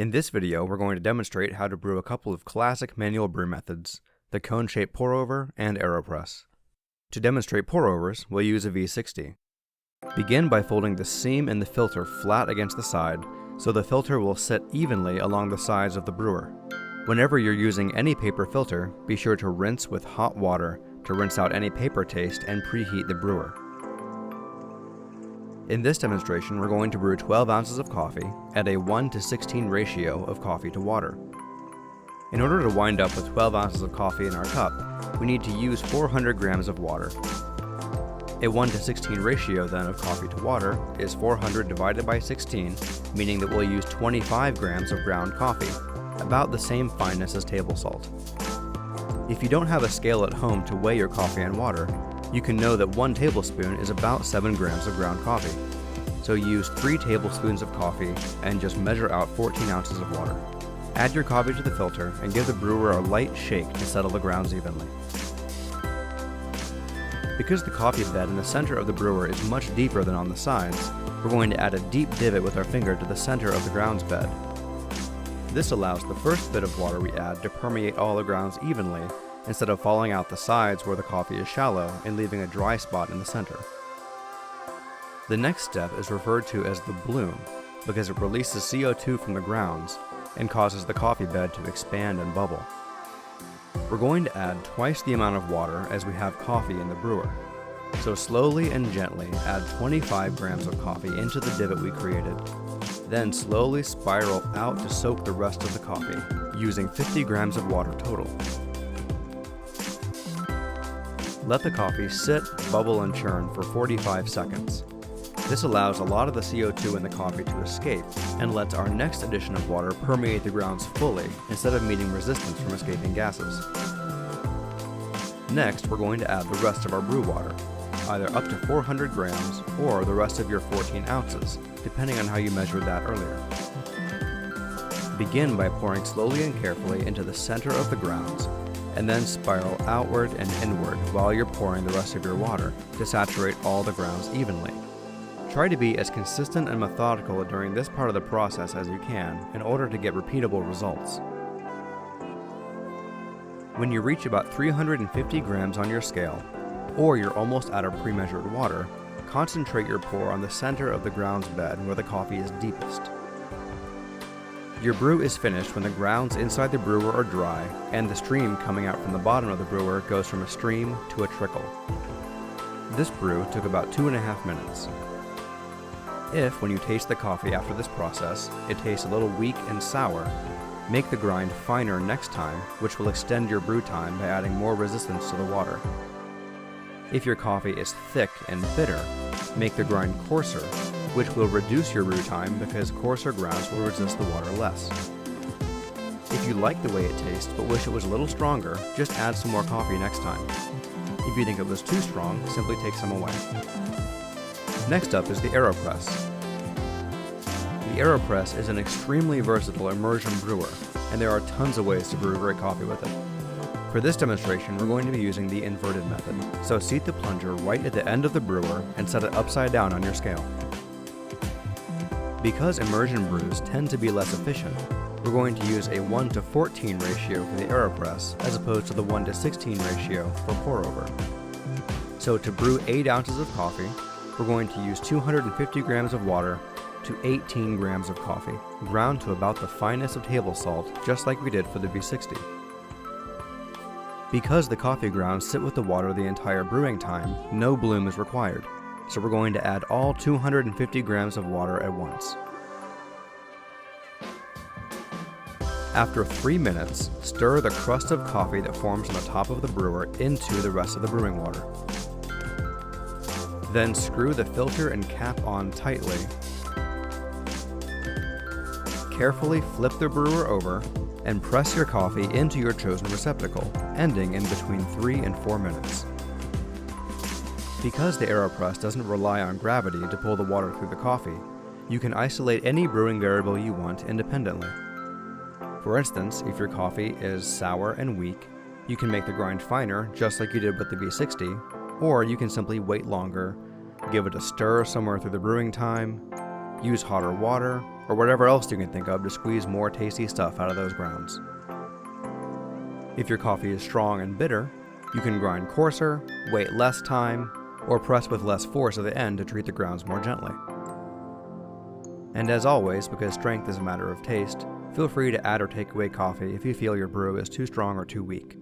In this video, we're going to demonstrate how to brew a couple of classic manual brew methods, the cone-shaped pourover and Aeropress. To demonstrate pourovers, we'll use a V60. Begin by folding the seam in the filter flat against the side, so the filter will sit evenly along the sides of the brewer. Whenever you're using any paper filter, be sure to rinse with hot water to rinse out any paper taste and preheat the brewer. In this demonstration, we're going to brew 12 ounces of coffee at a 1:16 ratio of coffee to water. In order to wind up with 12 ounces of coffee in our cup, we need to use 400 grams of water. A 1:16 ratio then of coffee to water is 400 divided by 16, meaning that we'll use 25 grams of ground coffee, about the same fineness as table salt. If you don't have a scale at home to weigh your coffee and water, you can know that 1 tablespoon is about 7 grams of ground coffee. So use 3 tablespoons of coffee and just measure out 14 ounces of water. Add your coffee to the filter and give the brewer a light shake to settle the grounds evenly. Because the coffee bed in the center of the brewer is much deeper than on the sides, we're going to add a deep divot with our finger to the center of the grounds bed. This allows the first bit of water we add to permeate all the grounds evenly, instead of falling out the sides where the coffee is shallow and leaving a dry spot in the center. The next step is referred to as the bloom because it releases CO2 from the grounds and causes the coffee bed to expand and bubble. We're going to add twice the amount of water as we have coffee in the brewer. So slowly and gently add 25 grams of coffee into the divot we created. Then slowly spiral out to soak the rest of the coffee, using 50 grams of water total. Let the coffee sit, bubble, and churn for 45 seconds. This allows a lot of the CO2 in the coffee to escape and lets our next addition of water permeate the grounds fully instead of meeting resistance from escaping gases. Next, we're going to add the rest of our brew water, either up to 400 grams or the rest of your 14 ounces, depending on how you measured that earlier. Begin by pouring slowly and carefully into the center of the grounds, and then spiral outward and inward while you're pouring the rest of your water to saturate all the grounds evenly. Try to be as consistent and methodical during this part of the process as you can in order to get repeatable results. When you reach about 350 grams on your scale, or you're almost out of pre-measured water, concentrate your pour on the center of the grounds bed where the coffee is deepest. Your brew is finished when the grounds inside the brewer are dry and the stream coming out from the bottom of the brewer goes from a stream to a trickle. This brew took about 2.5 minutes. If, when you taste the coffee after this process, it tastes a little weak and sour, make the grind finer next time, which will extend your brew time by adding more resistance to the water. If your coffee is thick and bitter, make the grind coarser, which will reduce your brew time because coarser grounds will resist the water less. If you like the way it tastes but wish it was a little stronger, just add some more coffee next time. If you think it was too strong, simply take some away. Next up is the Aeropress. The Aeropress is an extremely versatile immersion brewer, and there are tons of ways to brew great coffee with it. For this demonstration, we're going to be using the inverted method, so seat the plunger right at the end of the brewer and set it upside down on your scale. Because immersion brews tend to be less efficient, we're going to use a 1:14 ratio for the Aeropress as opposed to the 1:16 ratio for pourover. So to brew 8 ounces of coffee, we're going to use 250 grams of water to 18 grams of coffee, ground to about the fineness of table salt, just like we did for the V60. Because the coffee grounds sit with the water the entire brewing time, no bloom is required, so we're going to add all 250 grams of water at once. After 3 minutes, stir the crust of coffee that forms on the top of the brewer into the rest of the brewing water. Then screw the filter and cap on tightly. Carefully flip the brewer over and press your coffee into your chosen receptacle, ending in between 3 and 4 minutes. Because the Aeropress doesn't rely on gravity to pull the water through the coffee, you can isolate any brewing variable you want independently. For instance, if your coffee is sour and weak, you can make the grind finer just like you did with the V60, or you can simply wait longer, give it a stir somewhere through the brewing time, Use hotter water, or whatever else you can think of to squeeze more tasty stuff out of those grounds. If your coffee is strong and bitter, you can grind coarser, wait less time, or press with less force at the end to treat the grounds more gently. And as always, because strength is a matter of taste, feel free to add or take away coffee if you feel your brew is too strong or too weak.